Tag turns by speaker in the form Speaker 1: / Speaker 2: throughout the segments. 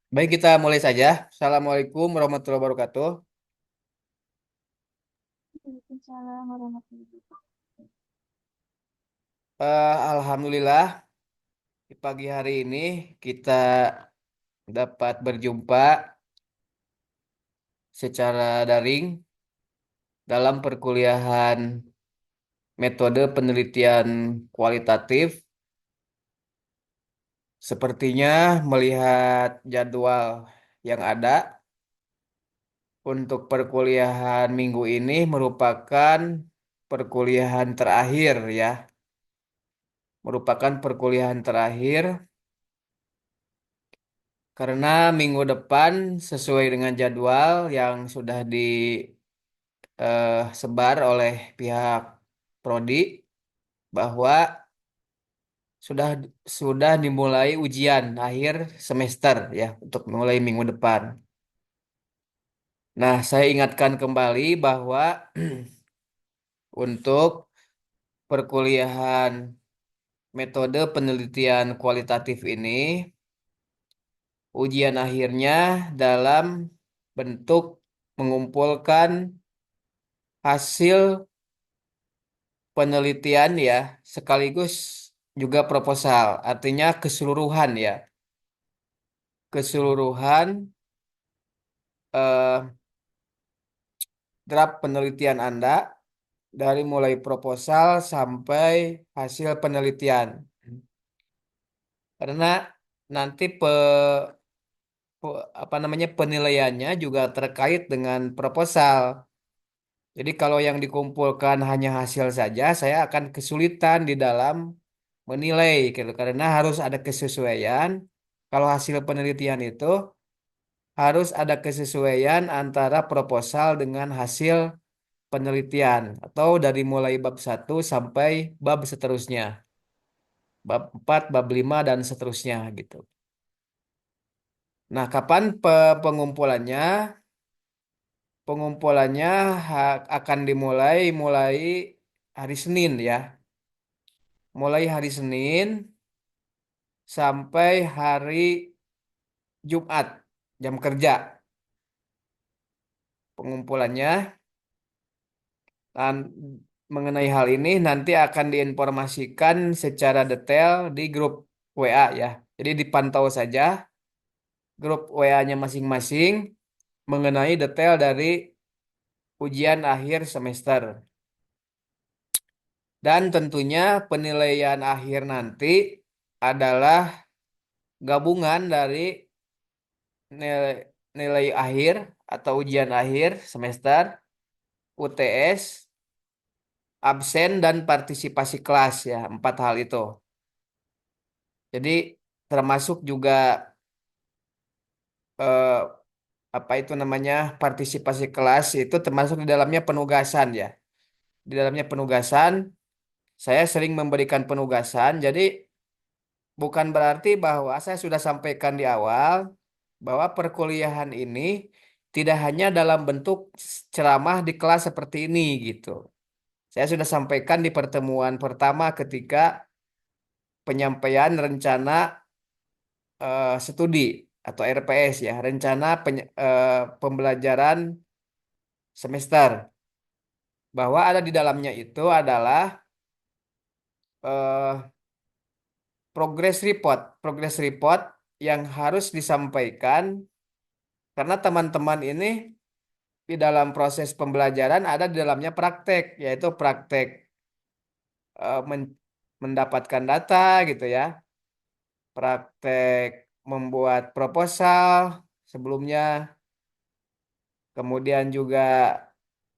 Speaker 1: Baik, kita mulai saja. Assalamualaikum warahmatullahi wabarakatuh.
Speaker 2: Waalaikumsalam warahmatullahi wabarakatuh.
Speaker 1: Alhamdulillah, di pagi hari ini kita dapat berjumpa secara daring dalam perkuliahan metode penelitian kualitatif. Sepertinya melihat jadwal yang ada untuk perkuliahan minggu ini merupakan perkuliahan terakhir ya, merupakan perkuliahan terakhir. Karena minggu depan sesuai dengan jadwal yang sudah disebar oleh pihak prodi bahwa sudah sudah dimulai ujian akhir semester ya untuk mulai minggu depan. Nah, saya ingatkan kembali bahwa untuk perkuliahan metode penelitian kualitatif ini ujian akhirnya dalam bentuk mengumpulkan hasil penelitian ya, sekaligus juga proposal, artinya keseluruhan ya, keseluruhan eh, draft penelitian Anda dari mulai proposal sampai hasil penelitian. Karena nanti apa namanya penilaiannya juga terkait dengan proposal. Jadi kalau yang dikumpulkan hanya hasil saja, saya akan kesulitan di dalam menilai gitu karena harus ada kesesuaian. Kalau hasil penelitian itu harus ada kesesuaian antara proposal dengan hasil penelitian atau dari mulai bab satu sampai bab seterusnya. Bab 4, bab 5 dan seterusnya gitu. Nah, kapan pengumpulannya? Pengumpulannya akan dimulai mulai hari Senin ya. Mulai hari Senin sampai hari Jumat jam kerja pengumpulannya. Dan mengenai hal ini nanti akan diinformasikan secara detail di grup WA ya. Jadi dipantau saja grup WA-nya masing-masing mengenai detail dari ujian akhir semester. Dan tentunya penilaian akhir nanti adalah gabungan dari nilai, nilai akhir atau ujian akhir semester, UTS, absen, dan partisipasi kelas ya, empat hal itu. Jadi termasuk juga eh, apa itu namanya partisipasi kelas itu termasuk di dalamnya penugasan ya. Di dalamnya penugasan, saya sering memberikan penugasan. Jadi bukan berarti bahwa saya sudah sampaikan di awal bahwa perkuliahan ini tidak hanya dalam bentuk ceramah di kelas seperti ini gitu. Saya sudah sampaikan di pertemuan pertama ketika penyampaian rencana studi atau RPS ya, rencana pembelajaran semester, bahwa ada di dalamnya itu adalah eh, progress report yang harus disampaikan karena teman-teman ini di dalam proses pembelajaran ada di dalamnya praktek, yaitu praktek mendapatkan data gitu ya, praktek membuat proposal sebelumnya, kemudian juga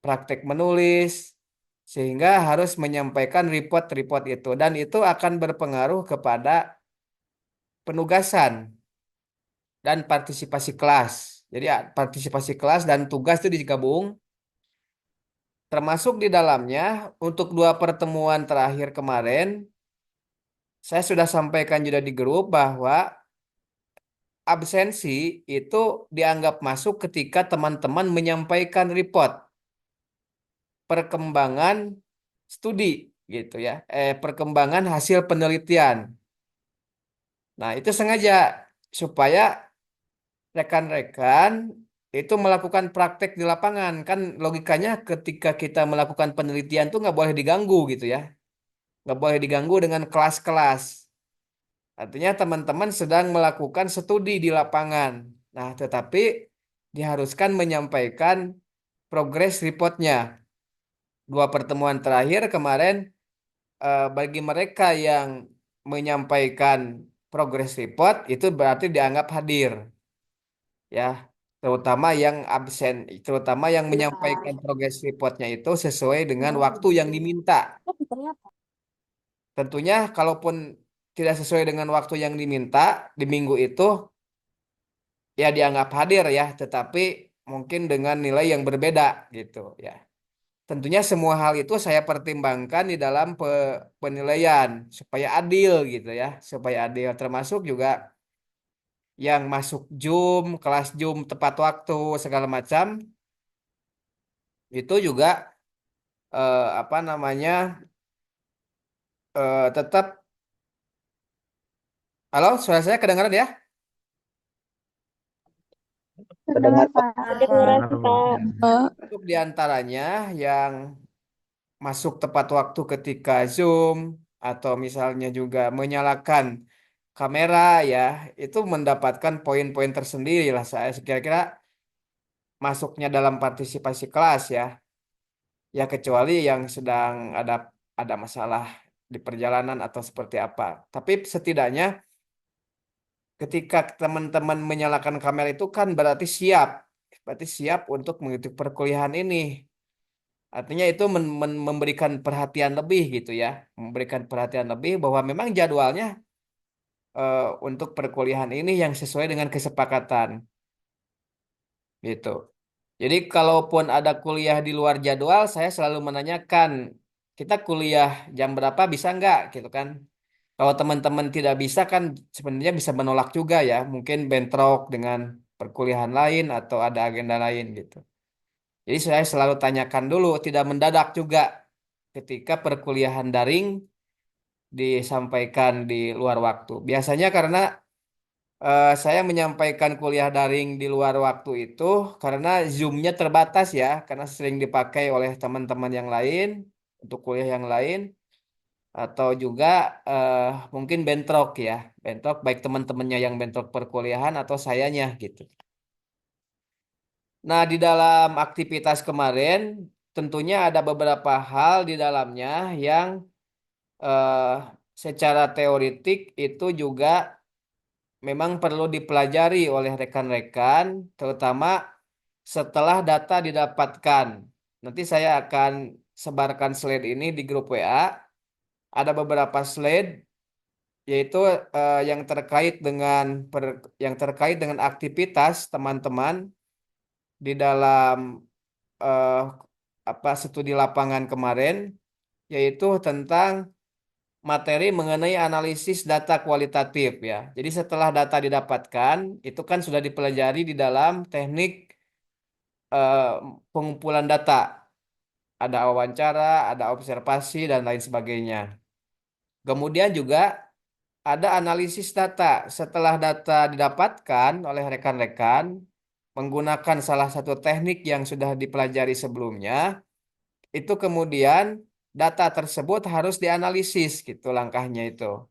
Speaker 1: praktek menulis, sehingga harus menyampaikan report-report itu, dan itu akan berpengaruh kepada penugasan dan partisipasi kelas. Jadi ya, partisipasi kelas dan tugas itu digabung, termasuk di dalamnya untuk dua pertemuan terakhir kemarin, saya sudah sampaikan juga di grup bahwa absensi itu dianggap masuk ketika teman-teman menyampaikan report perkembangan studi gitu ya, perkembangan hasil penelitian. Nah, itu sengaja supaya rekan-rekan itu melakukan praktek di lapangan. Kan logikanya ketika kita melakukan penelitian tuh nggak boleh diganggu gitu ya. Nggak boleh diganggu dengan kelas-kelas. Artinya teman-teman sedang melakukan studi di lapangan. Nah, tetapi diharuskan menyampaikan progress reportnya. Dua pertemuan terakhir kemarin bagi mereka yang menyampaikan progress report itu berarti dianggap hadir ya. Terutama yang absen, terutama yang menyampaikan progress reportnya itu sesuai dengan waktu yang diminta. Tentunya kalaupun tidak sesuai dengan waktu yang diminta di minggu itu ya dianggap hadir ya, tetapi mungkin dengan nilai yang berbeda gitu ya. Tentunya semua hal itu saya pertimbangkan di dalam penilaian supaya adil gitu ya, supaya adil termasuk juga yang masuk Zoom, kelas Zoom tepat waktu segala macam itu juga apa namanya tetap. Halo, suara saya kedengaran ya?
Speaker 2: Kedengar Pak.
Speaker 3: Kedengeran
Speaker 1: Nah,
Speaker 3: Kak.
Speaker 1: untuk diantaranya yang masuk tepat waktu ketika Zoom atau misalnya juga menyalakan kamera ya, itu mendapatkan poin-poin tersendiri lah saya kira-kira masuknya dalam partisipasi kelas ya. Ya kecuali yang sedang ada masalah di perjalanan atau seperti apa. Tapi setidaknya ketika teman-teman menyalakan kamera itu kan berarti siap untuk mengikuti perkuliahan ini. Artinya itu memberikan perhatian lebih gitu ya, memberikan perhatian lebih bahwa memang jadwalnya untuk perkuliahan ini yang sesuai dengan kesepakatan gitu. Jadi kalaupun ada kuliah di luar jadwal, saya selalu menanyakan, kita kuliah jam berapa bisa nggak gitu kan? Kalau teman-teman tidak bisa kan sebenarnya bisa menolak juga ya, mungkin bentrok dengan perkuliahan lain atau ada agenda lain gitu. Jadi saya selalu tanyakan dulu, tidak mendadak juga ketika perkuliahan daring disampaikan di luar waktu. Biasanya karena saya menyampaikan kuliah daring di luar waktu itu karena Zoom-nya terbatas ya, karena sering dipakai oleh teman-teman yang lain untuk kuliah yang lain atau juga eh, mungkin bentrok ya, bentrok baik teman-temannya yang bentrok perkuliahan atau sayanya gitu. Nah, di dalam aktivitas kemarin tentunya ada beberapa hal di dalamnya yang eh, secara teoritik itu juga memang perlu dipelajari oleh rekan-rekan, terutama setelah data didapatkan. Nanti saya akan sebarkan slide ini di grup WA. Ada beberapa slide yaitu yang terkait dengan yang terkait dengan aktivitas teman-teman di dalam eh, apa studi lapangan kemarin, yaitu tentang materi mengenai analisis data kualitatif ya. Jadi setelah data didapatkan, itu kan sudah dipelajari di dalam teknik eh, pengumpulan data. Ada wawancara, ada observasi, dan lain sebagainya. Kemudian juga ada analisis data. Setelah data didapatkan oleh rekan-rekan, menggunakan salah satu teknik yang sudah dipelajari sebelumnya, itu kemudian data tersebut harus dianalisis gitu langkahnya itu.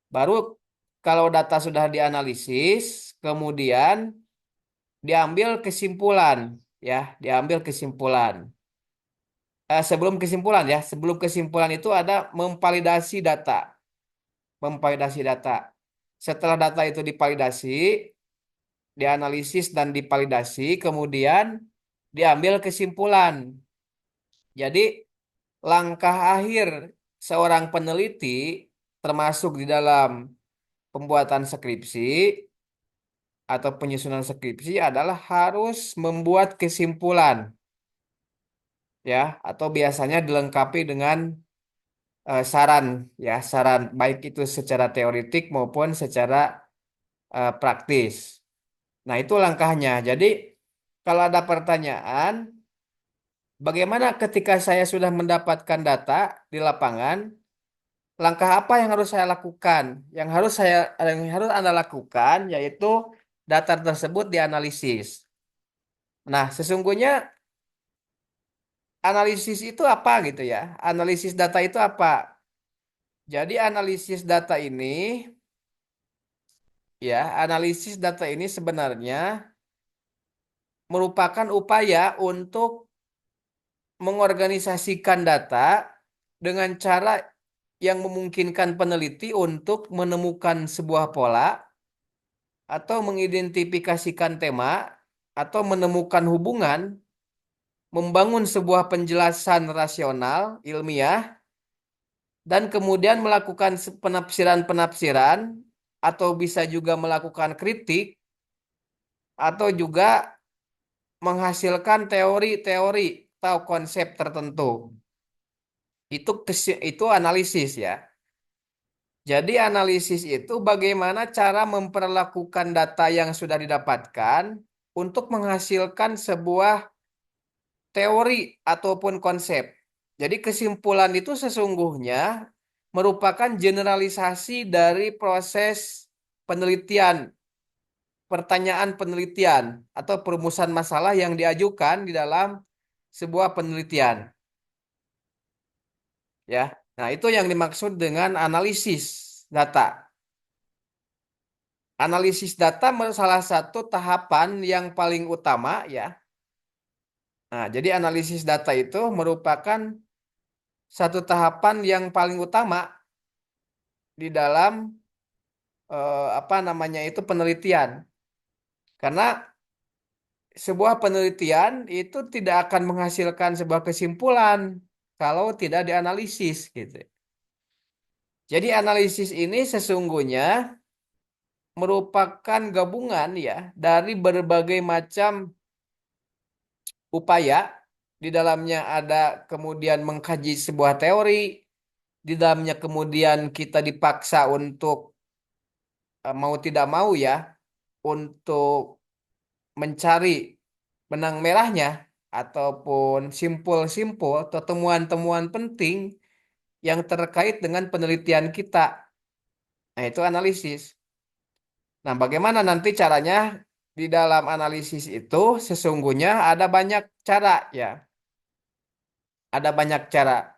Speaker 1: Baru kalau data sudah dianalisis, kemudian diambil kesimpulan, ya, diambil kesimpulan. Sebelum kesimpulan ya, sebelum kesimpulan itu ada memvalidasi data, memvalidasi data. Setelah data itu divalidasi, dianalisis dan divalidasi, kemudian diambil kesimpulan. Jadi langkah akhir seorang peneliti termasuk di dalam pembuatan skripsi atau penyusunan skripsi adalah harus membuat kesimpulan ya atau biasanya dilengkapi dengan saran ya saran baik itu secara teoritik maupun secara praktis. Nah, itu langkahnya. Jadi kalau ada pertanyaan, bagaimana ketika saya sudah mendapatkan data di lapangan, langkah apa yang harus saya lakukan? Yang harus Anda lakukan yaitu data tersebut dianalisis. Nah, sesungguhnya analisis itu apa gitu ya? Analisis data itu apa? Jadi analisis data ini analisis data ini sebenarnya merupakan upaya untuk mengorganisasikan data dengan cara yang memungkinkan peneliti untuk menemukan sebuah pola atau mengidentifikasikan tema atau menemukan hubungan, membangun sebuah penjelasan rasional ilmiah dan kemudian melakukan penafsiran-penafsiran atau bisa juga melakukan kritik atau juga menghasilkan teori-teori atau konsep tertentu. Itu analisis ya. Jadi analisis itu bagaimana cara memperlakukan data yang sudah didapatkan untuk menghasilkan sebuah teori ataupun konsep. Jadi kesimpulan itu sesungguhnya merupakan generalisasi dari proses penelitian, pertanyaan penelitian atau perumusan masalah yang diajukan di dalam sebuah penelitian, ya. Nah, itu yang dimaksud dengan analisis data. Analisis data salah satu tahapan yang paling utama ya. Nah, jadi analisis data itu merupakan satu tahapan yang paling utama di dalam apa namanya itu penelitian. Karena sebuah penelitian itu tidak akan menghasilkan sebuah kesimpulan kalau tidak dianalisis gitu. Jadi analisis ini sesungguhnya merupakan gabungan ya dari berbagai macam upaya. Di dalamnya ada kemudian mengkaji sebuah teori, di dalamnya kemudian kita dipaksa untuk mau tidak mau ya untuk mencari benang merahnya ataupun simpul-simpul atau temuan-temuan penting yang terkait dengan penelitian kita. Nah, itu analisis. Nah, bagaimana nanti caranya di dalam analisis itu sesungguhnya ada banyak cara ya. Ada banyak cara.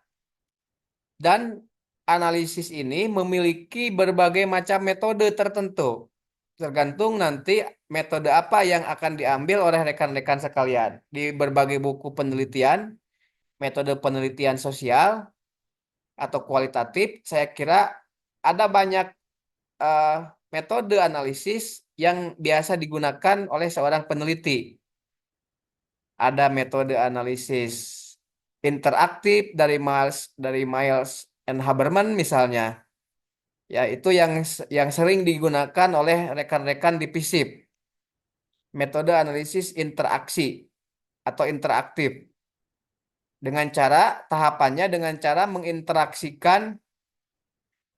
Speaker 1: Dan analisis ini memiliki berbagai macam metode tertentu. Tergantung nanti metode apa yang akan diambil oleh rekan-rekan sekalian. Di berbagai buku penelitian, metode penelitian sosial atau kualitatif, saya kira ada banyak eh, metode analisis yang biasa digunakan oleh seorang peneliti. Ada metode analisis interaktif dari Miles and Haberman misalnya. Ya, itu yang sering digunakan oleh rekan-rekan di FISIP. Metode analisis interaksi atau interaktif dengan cara tahapannya dengan cara menginteraksikan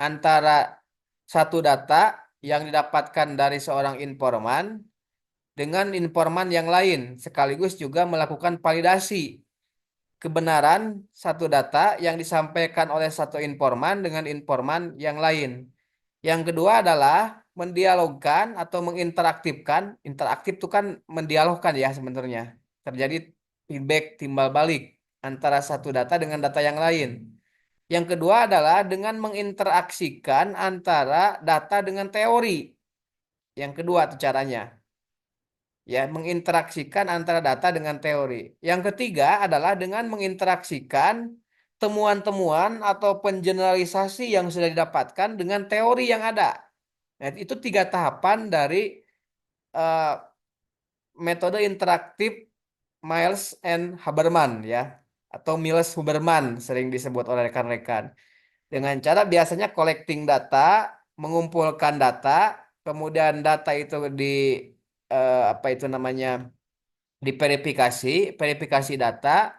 Speaker 1: antara satu data yang didapatkan dari seorang informan dengan informan yang lain sekaligus juga melakukan validasi kebenaran satu data yang disampaikan oleh satu informan dengan informan yang lain. Yang kedua adalah mendialogkan atau menginteraktifkan. Interaktif itu kan mendialogkan ya sebenarnya. Terjadi feedback timbal balik antara satu data dengan data yang lain. Yang kedua adalah dengan menginteraksikan antara data dengan teori. Yang kedua itu caranya. Ya, menginteraksikan antara data dengan teori. Yang ketiga adalah dengan menginteraksikan temuan-temuan atau pengeneralisasi yang sudah didapatkan dengan teori yang ada. Nah, itu tiga tahapan dari eh, metode interaktif Miles and Haberman ya, atau Miles Huberman sering disebut oleh rekan-rekan. Dengan cara biasanya collecting data, mengumpulkan data, kemudian data itu apa itu namanya diverifikasi, verifikasi data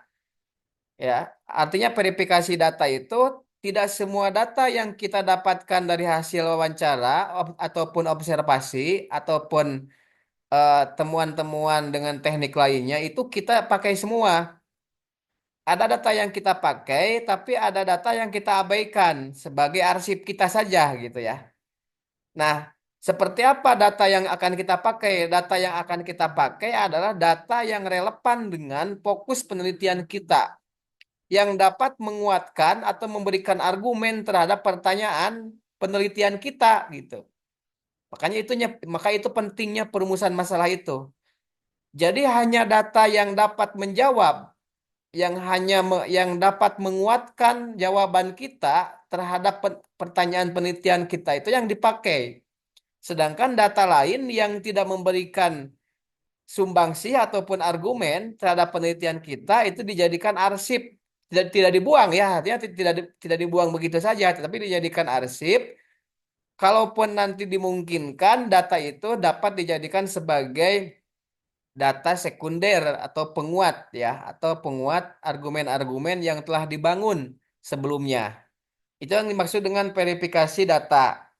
Speaker 1: ya. Artinya verifikasi data itu tidak semua data yang kita dapatkan dari hasil wawancara ataupun observasi ataupun temuan-temuan dengan teknik lainnya itu kita pakai semua. Ada data yang kita pakai, tapi ada data yang kita abaikan sebagai arsip kita saja gitu ya. Nah, Seperti apa data yang akan kita pakai? Data yang akan kita pakai adalah data yang relevan dengan fokus penelitian kita, yang dapat menguatkan atau memberikan argumen terhadap pertanyaan penelitian kita gitu. Maka itu pentingnya perumusan masalah itu. Jadi hanya data yang dapat menjawab, yang dapat menguatkan jawaban kita terhadap pertanyaan penelitian kita itu yang dipakai. Sedangkan data lain yang tidak memberikan sumbangsih ataupun argumen terhadap penelitian kita itu dijadikan arsip, tidak dibuang ya, artinya tidak dibuang begitu saja, tetapi dijadikan arsip. Kalaupun nanti dimungkinkan, data itu dapat dijadikan sebagai data sekunder atau penguat ya, atau penguat argumen-argumen yang telah dibangun sebelumnya. Itu yang dimaksud dengan verifikasi data.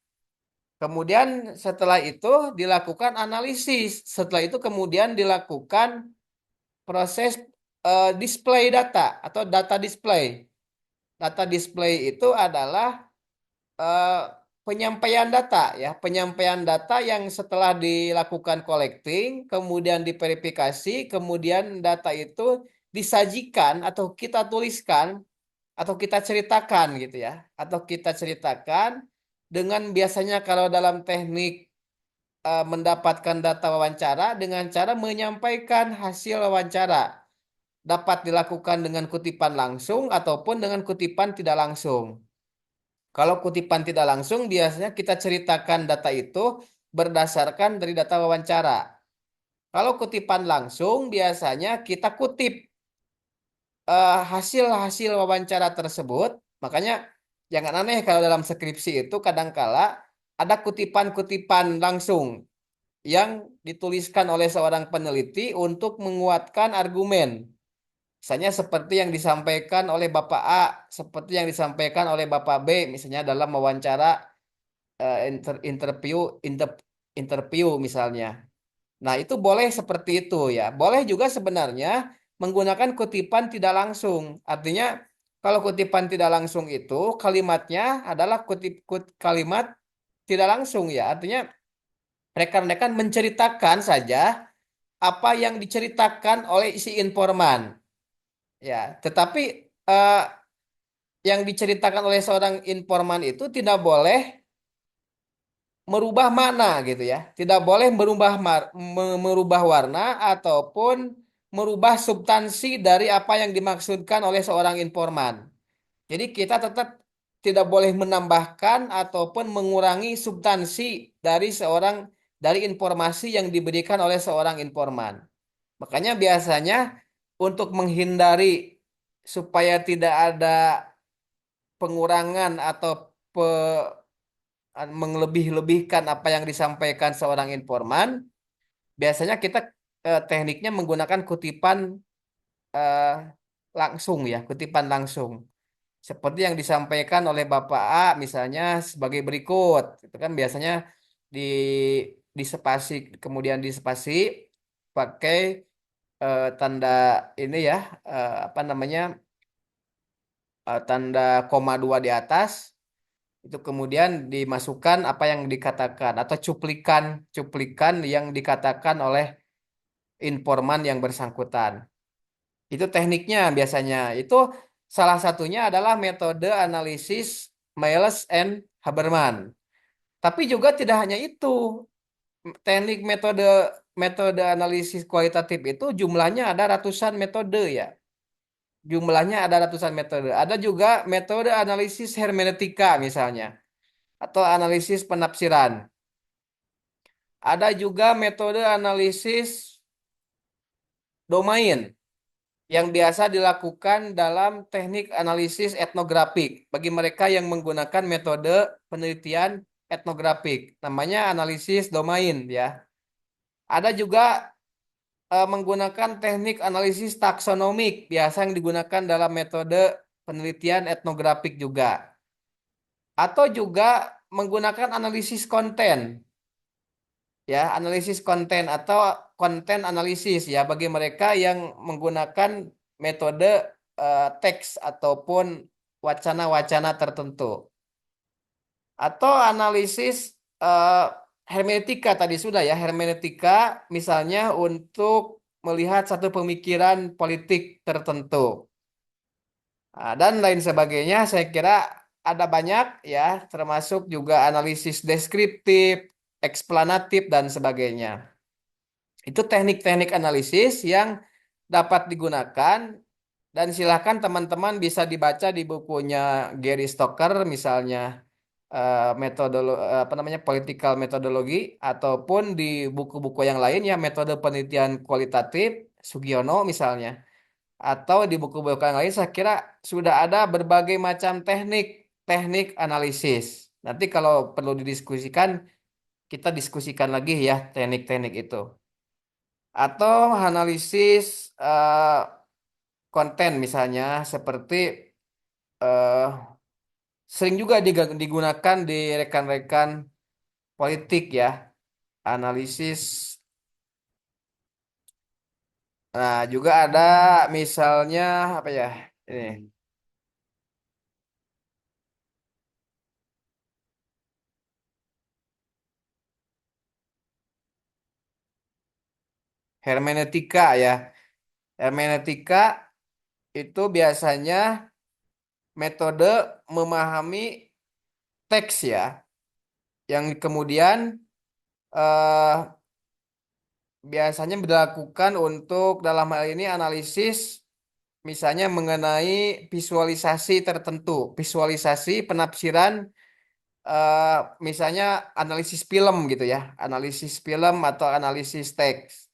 Speaker 1: Kemudian setelah itu dilakukan analisis. Setelah itu kemudian dilakukan proses display data atau data display. Data display itu adalah eh, penyampaian data ya, penyampaian data yang setelah dilakukan collecting, kemudian diverifikasi, kemudian data itu disajikan atau kita tuliskan atau kita ceritakan gitu ya, atau kita ceritakan dengan biasanya kalau dalam teknik mendapatkan data wawancara dengan cara menyampaikan hasil wawancara. Dapat dilakukan dengan kutipan langsung ataupun dengan kutipan tidak langsung. Kalau kutipan tidak langsung, biasanya kita ceritakan data itu berdasarkan dari data wawancara. Kalau kutipan langsung, biasanya kita kutip hasil-hasil wawancara tersebut. Makanya jangan aneh kalau dalam skripsi itu kadangkala ada kutipan-kutipan langsung yang dituliskan oleh seorang peneliti untuk menguatkan argumen. Misalnya seperti yang disampaikan oleh Bapak A, seperti yang disampaikan oleh Bapak B, misalnya dalam wawancara interview interview misalnya. Nah, itu boleh seperti itu ya. Boleh juga sebenarnya menggunakan kutipan tidak langsung. Artinya kalau kutipan tidak langsung itu kalimatnya adalah kalimat tidak langsung ya. Artinya rekan-rekan menceritakan saja apa yang diceritakan oleh si informan. Ya, tetapi eh, yang diceritakan oleh seorang informan itu tidak boleh merubah makna gitu ya. Tidak boleh merubah warna ataupun merubah substansi dari apa yang dimaksudkan oleh seorang informan. Jadi kita tetap tidak boleh menambahkan ataupun mengurangi substansi dari informasi yang diberikan oleh seorang informan. Makanya biasanya untuk menghindari supaya tidak ada pengurangan atau menglebih-lebihkan apa yang disampaikan seorang informan, biasanya kita tekniknya menggunakan kutipan eh, langsung ya, kutipan langsung. Seperti yang disampaikan oleh Bapak A misalnya sebagai berikut. Itu kan biasanya di di spasi kemudian di spasi pakai tanda ini ya, apa namanya? Tanda koma dua di atas. Itu kemudian dimasukkan apa yang dikatakan atau cuplikan yang dikatakan oleh informan yang bersangkutan. Itu tekniknya biasanya. Itu salah satunya adalah metode analisis Miles and Haberman. Tapi juga tidak hanya itu. Teknik metode metode analisis kualitatif itu jumlahnya ada ratusan metode ya. Jumlahnya ada ratusan metode. Ada juga metode analisis hermeneutika misalnya atau analisis penafsiran. Ada juga metode analisis domain yang biasa dilakukan dalam teknik analisis etnografik bagi mereka yang menggunakan metode penelitian etnografik. Namanya analisis domain ya. Ada juga menggunakan teknik analisis taksonomik biasa yang digunakan dalam metode penelitian etnografik juga. Atau juga menggunakan analisis konten ya, analisis konten atau konten analisis ya bagi mereka yang menggunakan metode teks ataupun wacana-wacana tertentu atau analisis eh, Hermeneutika tadi sudah ya, hermeneutika misalnya untuk melihat satu pemikiran politik tertentu. Nah, dan lain sebagainya, saya kira ada banyak ya, termasuk juga analisis deskriptif, eksplanatif, dan sebagainya. Itu teknik-teknik analisis yang dapat digunakan dan silakan teman-teman bisa dibaca di bukunya Gary Stoker misalnya metode apa namanya political methodology ataupun di buku-buku yang lain ya metode penelitian kualitatif Sugiono misalnya atau di buku-buku yang lain saya kira sudah ada berbagai macam teknik analisis. Nanti kalau perlu didiskusikan kita diskusikan lagi ya teknik-teknik itu. Atau analisis konten misalnya seperti eh, sering juga digunakan di rekan-rekan politik ya analisis. Nah juga ada misalnya apa ya ini hermeneutika ya. Hermeneutika itu biasanya metode memahami teks ya yang kemudian eh, biasanya dilakukan untuk dalam hal ini analisis misalnya mengenai visualisasi tertentu, visualisasi penafsiran eh, misalnya analisis film gitu ya, analisis film atau analisis teks.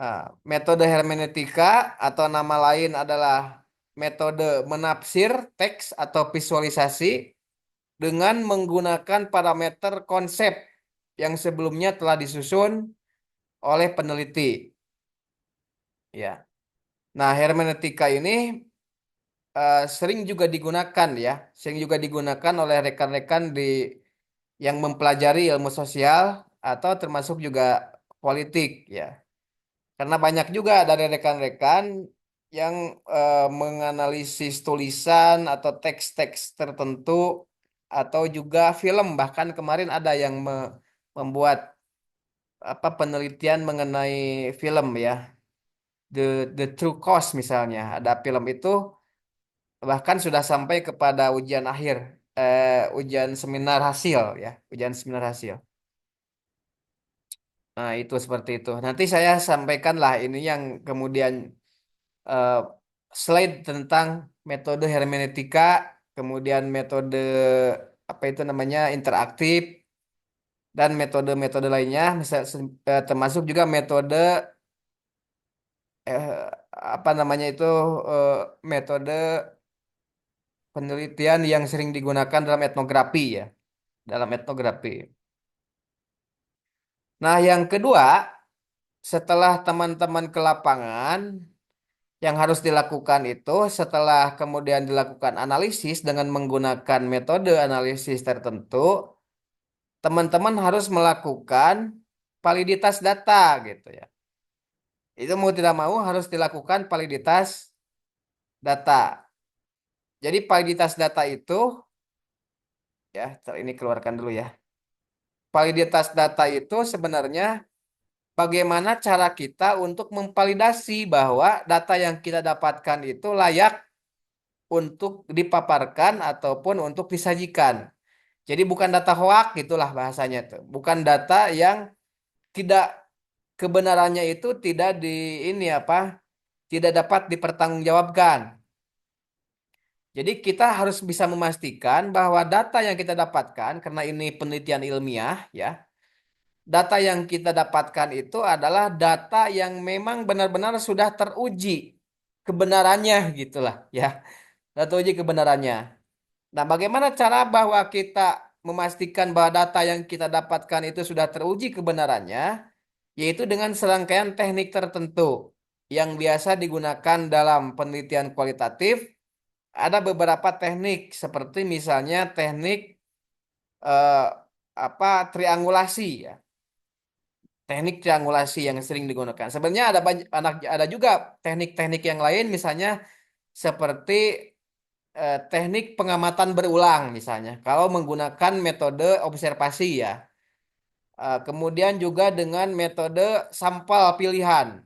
Speaker 1: Nah, metode hermeneutika atau nama lain adalah metode menafsir teks atau visualisasi dengan menggunakan parameter konsep yang sebelumnya telah disusun oleh peneliti. Ya. Nah, hermeneutika ini sering juga digunakan ya, sering juga digunakan oleh rekan-rekan yang mempelajari ilmu sosial atau termasuk juga politik ya. Karena banyak juga dari rekan-rekan yang menganalisis tulisan atau teks-teks tertentu atau juga film. Bahkan kemarin ada yang membuat apa penelitian mengenai film ya. The True Cost misalnya. Ada film itu bahkan sudah sampai kepada ujian akhir, ujian seminar hasil ya, ujian seminar hasil. Nah, itu seperti itu. Nanti saya sampaikanlah ini yang kemudian eh, slide tentang metode hermeneutika, kemudian metode apa itu namanya interaktif dan metode-metode lainnya, termasuk juga metode eh, apa namanya itu eh, metode penelitian yang sering digunakan dalam etnografi ya, dalam etnografi. Nah, yang kedua, setelah teman-teman ke lapangan, yang harus dilakukan itu setelah kemudian dilakukan analisis dengan menggunakan metode analisis tertentu, teman-teman harus melakukan validitas data gitu ya. Itu mau tidak mau harus dilakukan validitas data. Jadi validitas data itu ya, ini keluarkan dulu ya. Validitas data itu sebenarnya bagaimana cara kita untuk memvalidasi bahwa data yang kita dapatkan itu layak untuk dipaparkan ataupun untuk disajikan. Jadi bukan data hoak gitulah bahasanya tuh. Bukan data yang tidak kebenarannya itu tidak di ini apa? Tidak dapat dipertanggungjawabkan. Jadi kita harus bisa memastikan bahwa data yang kita dapatkan karena ini penelitian ilmiah ya. Data yang kita dapatkan itu adalah data yang memang benar-benar sudah teruji kebenarannya gitulah ya. Sudah teruji kebenarannya. Nah, bagaimana cara bahwa kita memastikan bahwa data yang kita dapatkan itu sudah teruji kebenarannya, yaitu dengan serangkaian teknik tertentu yang biasa digunakan dalam penelitian kualitatif. Ada beberapa teknik seperti misalnya teknik eh, apa triangulasi ya, teknik triangulasi yang sering digunakan. Sebenarnya ada banyak, ada juga teknik-teknik yang lain, misalnya seperti teknik pengamatan berulang misalnya. Kalau menggunakan metode observasi ya. Kemudian juga dengan metode sampel pilihan.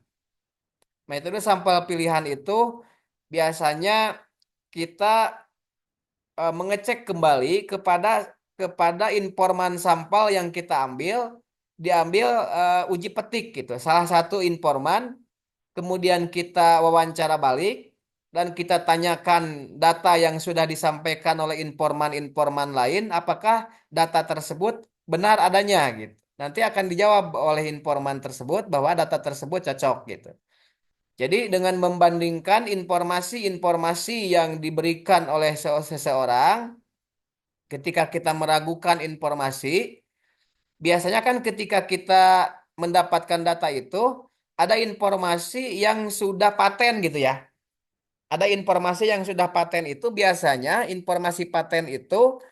Speaker 1: Metode sampel pilihan itu biasanya kita mengecek kembali kepada informan sampel yang kita ambil, diambil uji petik gitu. Salah satu informan, kemudian kita wawancara balik dan kita tanyakan data yang sudah disampaikan oleh informan-informan lain, apakah data tersebut benar adanya gitu. Nanti akan dijawab oleh informan tersebut bahwa data tersebut cocok gitu. Jadi dengan membandingkan informasi-informasi yang diberikan oleh seseorang, ketika kita meragukan informasi, biasanya kan ketika kita mendapatkan data itu, ada informasi yang sudah paten gitu ya. Ada informasi yang sudah paten itu biasanya informasi paten itu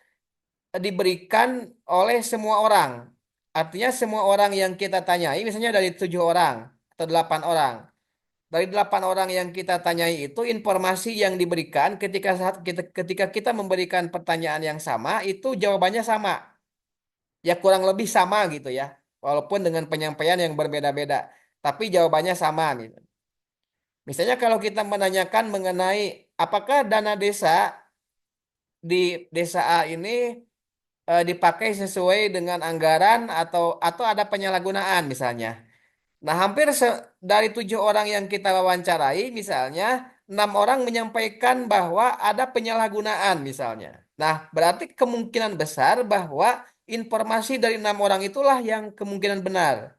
Speaker 1: diberikan oleh semua orang. Artinya semua orang yang kita tanyai, misalnya dari 7 orang atau 8 orang. Dari 8 orang yang kita tanyai itu informasi yang diberikan ketika kita memberikan pertanyaan yang sama itu jawabannya sama. Ya kurang lebih sama gitu ya. Walaupun dengan penyampaian yang berbeda-beda, tapi jawabannya sama gitu. Misalnya kalau kita menanyakan mengenai apakah dana desa di desa A ini dipakai sesuai dengan anggaran atau ada penyalahgunaan misalnya. Nah, dari 7 orang yang kita wawancarai, misalnya 6 orang menyampaikan bahwa ada penyalahgunaan, misalnya. Nah, berarti kemungkinan besar bahwa informasi dari 6 orang itulah yang kemungkinan benar.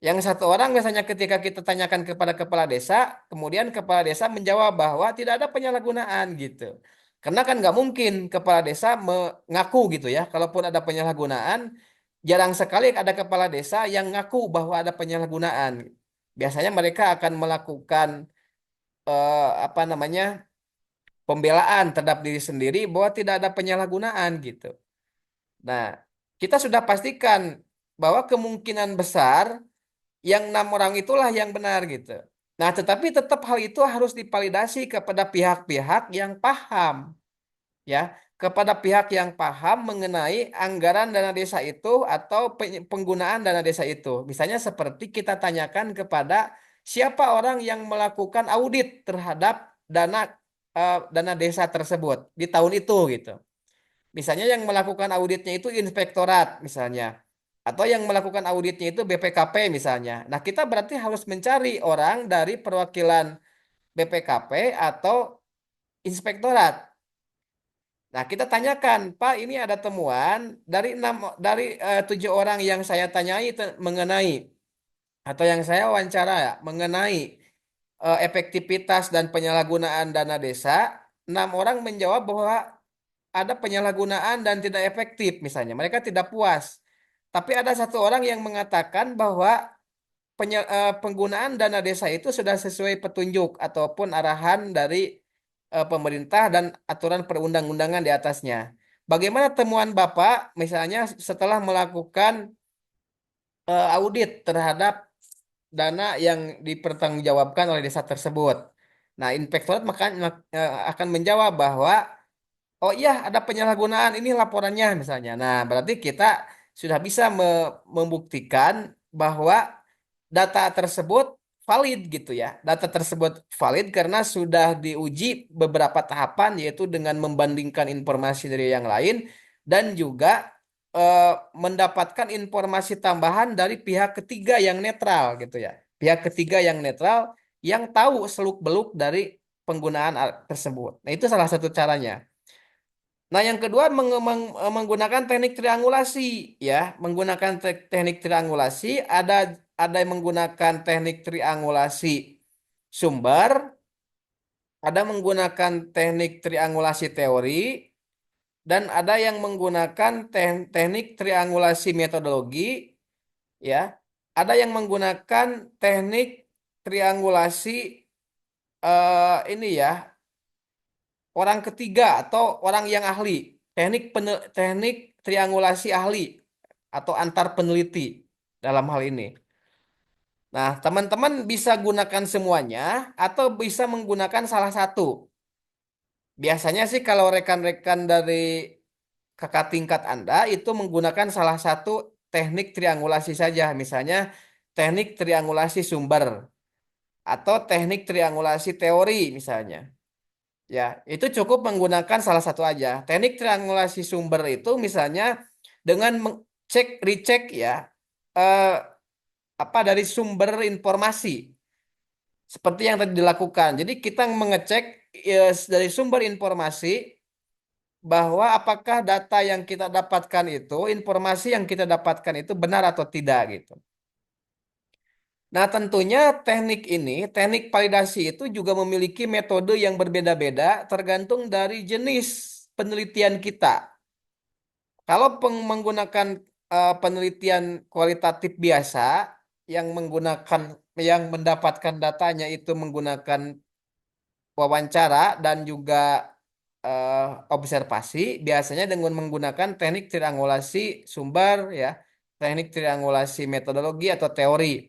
Speaker 1: Yang 1 orang misalnya ketika kita tanyakan kepada kepala desa, kemudian kepala desa menjawab bahwa tidak ada penyalahgunaan gitu. Karena kan nggak mungkin kepala desa mengaku gitu ya. Kalaupun ada penyalahgunaan, jarang sekali ada kepala desa yang ngaku bahwa ada penyalahgunaan. Biasanya mereka akan melakukan apa namanya pembelaan terhadap diri sendiri bahwa tidak ada penyalahgunaan gitu. Nah, kita sudah pastikan bahwa kemungkinan besar yang 6 orang itulah yang benar gitu. Nah, tetapi tetap hal itu harus divalidasi kepada pihak-pihak yang paham, ya, kepada pihak yang paham mengenai anggaran dana desa itu atau penggunaan dana desa itu. Misalnya seperti kita tanyakan kepada siapa orang yang melakukan audit terhadap dana desa tersebut di tahun itu gitu. Misalnya yang melakukan auditnya itu inspektorat misalnya. Atau yang melakukan auditnya itu BPKP misalnya. Nah, kita berarti harus mencari orang dari perwakilan BPKP atau inspektorat. Nah, kita tanyakan, Pak, ini ada temuan dari 7 orang yang saya tanyai mengenai atau yang saya wawancara ya, mengenai efektivitas dan penyalahgunaan dana desa. 6 orang menjawab bahwa ada penyalahgunaan dan tidak efektif misalnya. Mereka tidak puas. Tapi ada 1 orang yang mengatakan bahwa penggunaan dana desa itu sudah sesuai petunjuk ataupun arahan dari pemerintah dan aturan perundang-undangan di atasnya. Bagaimana temuan Bapak misalnya setelah melakukan audit terhadap dana yang dipertanggungjawabkan oleh desa tersebut? Nah, inspektorat akan menjawab bahwa oh iya, ada penyalahgunaan. Ini laporannya misalnya. Nah, berarti kita sudah bisa membuktikan bahwa data tersebut valid gitu ya. Data tersebut valid karena sudah diuji beberapa tahapan yaitu dengan membandingkan informasi dari yang lain dan juga eh, mendapatkan informasi tambahan dari pihak ketiga yang netral gitu ya. Pihak ketiga yang netral yang tahu seluk-beluk dari penggunaan tersebut. Nah, itu salah satu caranya. Nah, yang kedua menggunakan teknik triangulasi ya. Menggunakan teknik triangulasi ada yang menggunakan teknik triangulasi sumber, ada menggunakan teknik triangulasi teori, dan ada yang menggunakan teknik triangulasi metodologi ya. Ada yang menggunakan teknik triangulasi ini ya, orang ketiga atau orang yang ahli, teknik triangulasi ahli atau antar peneliti dalam hal ini. Nah, teman-teman bisa gunakan semuanya atau bisa menggunakan salah satu. Biasanya sih kalau rekan-rekan dari kakak tingkat Anda itu menggunakan salah satu teknik triangulasi saja, misalnya teknik triangulasi sumber atau teknik triangulasi teori misalnya. Ya, itu cukup menggunakan salah satu aja. Teknik triangulasi sumber itu misalnya dengan cek recheck ya, eh, apa dari sumber informasi seperti yang tadi dilakukan. Jadi kita mengecek dari sumber informasi bahwa apakah data yang kita dapatkan itu, informasi yang kita dapatkan itu benar atau tidak gitu. Nah, tentunya teknik validasi itu juga memiliki metode yang berbeda-beda tergantung dari jenis penelitian kita. Kalau menggunakan penelitian kualitatif biasa yang menggunakan yang mendapatkan datanya itu menggunakan wawancara dan juga eh, observasi, biasanya dengan menggunakan teknik triangulasi sumber ya, teknik triangulasi metodologi atau teori.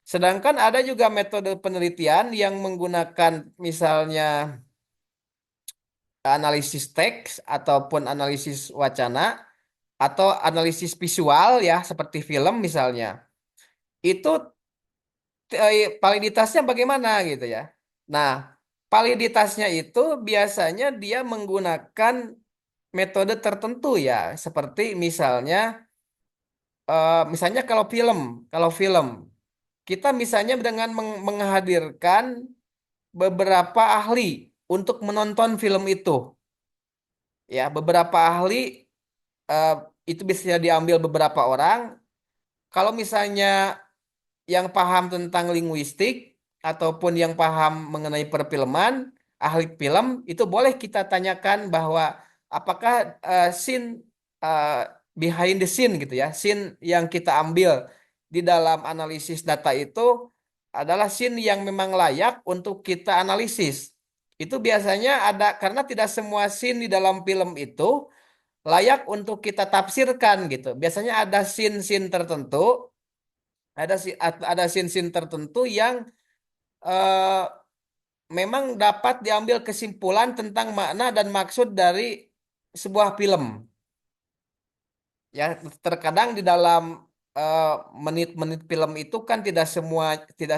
Speaker 1: Sedangkan ada juga metode penelitian yang menggunakan misalnya analisis teks ataupun analisis wacana atau analisis visual ya seperti film misalnya. Itu validitasnya bagaimana gitu ya. Nah, validitasnya itu biasanya dia menggunakan metode tertentu ya, seperti misalnya kalau film kita misalnya dengan menghadirkan beberapa ahli untuk menonton film itu. Ya, beberapa ahli eh, itu bisa diambil beberapa orang. Kalau misalnya yang paham tentang linguistik ataupun yang paham mengenai perfilman, ahli film itu boleh kita tanyakan bahwa apakah scene eh, behind the scene gitu ya, scene yang kita ambil di dalam analisis data itu adalah scene yang memang layak untuk kita analisis. Itu biasanya ada karena tidak semua scene di dalam film itu layak untuk kita tafsirkan gitu. Biasanya ada scene-scene tertentu ada scene-scene tertentu yang eh, memang dapat diambil kesimpulan tentang makna dan maksud dari sebuah film. Ya, terkadang di dalam eh, menit-menit film itu kan tidak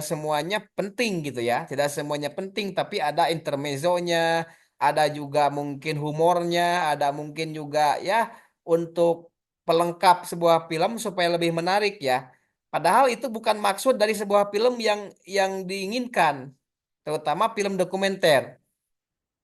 Speaker 1: semuanya penting gitu ya, tidak semuanya penting, tapi ada intermezzonya, ada juga mungkin humornya, ada mungkin juga ya untuk pelengkap sebuah film supaya lebih menarik ya. Padahal itu bukan maksud dari sebuah film yang diinginkan, terutama film dokumenter.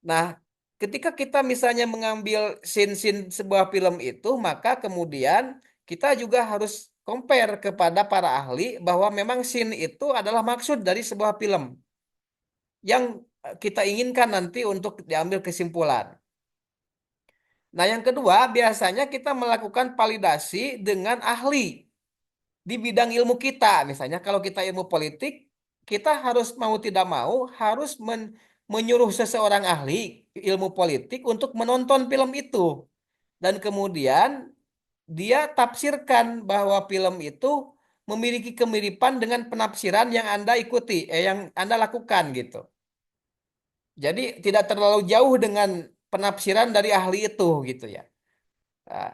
Speaker 1: Nah, ketika kita misalnya mengambil scene-scene sebuah film itu, maka kemudian kita juga harus compare kepada para ahli bahwa memang scene itu adalah maksud dari sebuah film yang kita inginkan nanti untuk diambil kesimpulan. Nah, yang kedua, biasanya kita melakukan validasi dengan ahli di bidang ilmu kita. Misalnya kalau kita ilmu politik, kita harus mau tidak mau harus menyuruh seseorang ahli ilmu politik untuk menonton film itu. Dan kemudian dia tafsirkan bahwa film itu memiliki kemiripan dengan penafsiran yang Anda ikuti, yang Anda lakukan gitu. Jadi tidak terlalu jauh dengan penafsiran dari ahli itu gitu ya. Nah,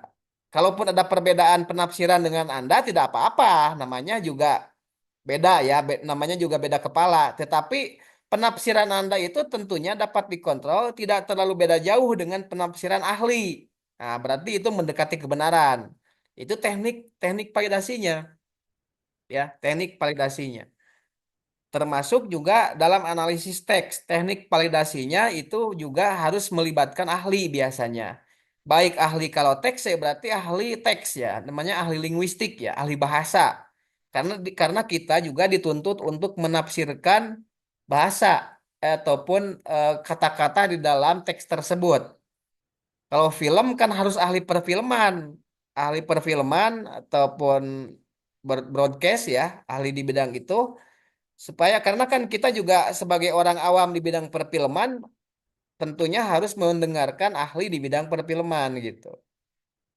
Speaker 1: kalaupun ada perbedaan penafsiran dengan Anda tidak apa-apa, namanya juga beda ya, namanya juga beda kepala. Tetapi penafsiran Anda itu tentunya dapat dikontrol, tidak terlalu beda jauh dengan penafsiran ahli. Nah, berarti itu mendekati kebenaran. Itu teknik teknik validasinya, ya, teknik validasinya. Termasuk juga dalam analisis teks, teknik validasinya itu juga harus melibatkan ahli biasanya. Baik ahli kalau teks ya berarti ahli teks ya, namanya ahli linguistik ya, ahli bahasa. Karena kita juga dituntut untuk menafsirkan bahasa ataupun kata-kata di dalam teks tersebut. Kalau film kan harus ahli perfilman ataupun broadcast ya, ahli di bidang itu supaya karena kan kita juga sebagai orang awam di bidang perfilman tentunya harus mendengarkan ahli di bidang perfilman gitu.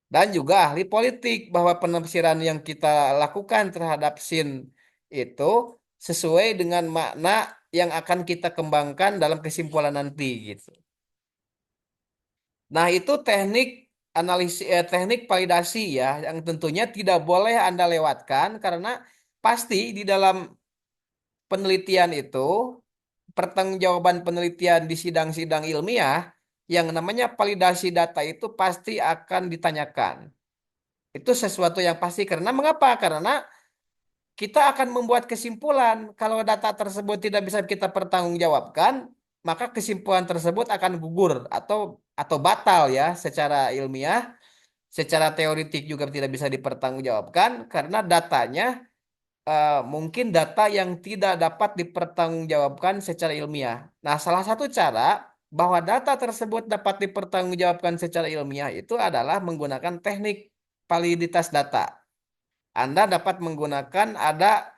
Speaker 1: Dan juga ahli politik bahwa penafsiran yang kita lakukan terhadap scene itu sesuai dengan makna yang akan kita kembangkan dalam kesimpulan nanti gitu. Nah, itu teknik teknik validasi ya, yang tentunya tidak boleh Anda lewatkan karena pasti di dalam penelitian itu, pertanggungjawaban penelitian di sidang-sidang ilmiah, yang namanya validasi data itu pasti akan ditanyakan. Itu sesuatu yang pasti karena mengapa? Karena kita akan membuat kesimpulan kalau data tersebut tidak bisa kita pertanggungjawabkan, maka kesimpulan tersebut akan gugur atau batal ya secara ilmiah, secara teoritik juga tidak bisa dipertanggungjawabkan karena datanya mungkin data yang tidak dapat dipertanggungjawabkan secara ilmiah. Nah, salah satu cara bahwa data tersebut dapat dipertanggungjawabkan secara ilmiah itu adalah menggunakan teknik validitas data. Anda dapat menggunakan ada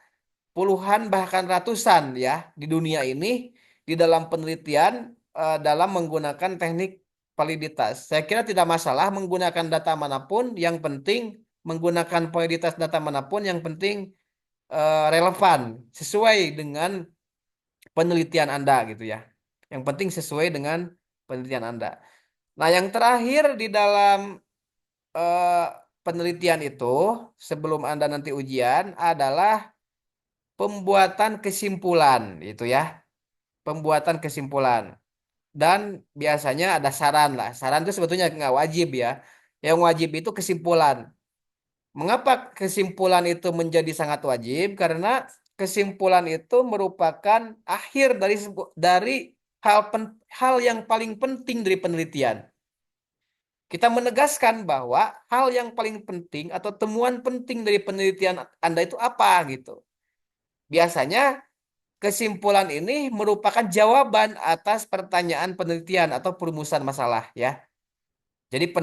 Speaker 1: puluhan bahkan ratusan ya di dunia ini di dalam penelitian dalam menggunakan teknik validitas. Saya kira tidak masalah menggunakan data manapun, yang penting menggunakan validitas data manapun, yang penting relevan sesuai dengan penelitian Anda gitu ya. Yang penting sesuai dengan penelitian Anda. Nah, yang terakhir di dalam eh, penelitian itu sebelum Anda nanti ujian adalah pembuatan kesimpulan itu ya. Pembuatan kesimpulan. Dan biasanya ada saran lah. Saran itu sebetulnya nggak wajib ya. Yang wajib itu kesimpulan. Mengapa kesimpulan itu menjadi sangat wajib? Karena kesimpulan itu merupakan akhir dari hal yang paling penting dari penelitian. Kita menegaskan bahwa hal yang paling penting atau temuan penting dari penelitian Anda itu apa gitu. Biasanya kesimpulan ini merupakan jawaban atas pertanyaan penelitian atau perumusan masalah ya. Jadi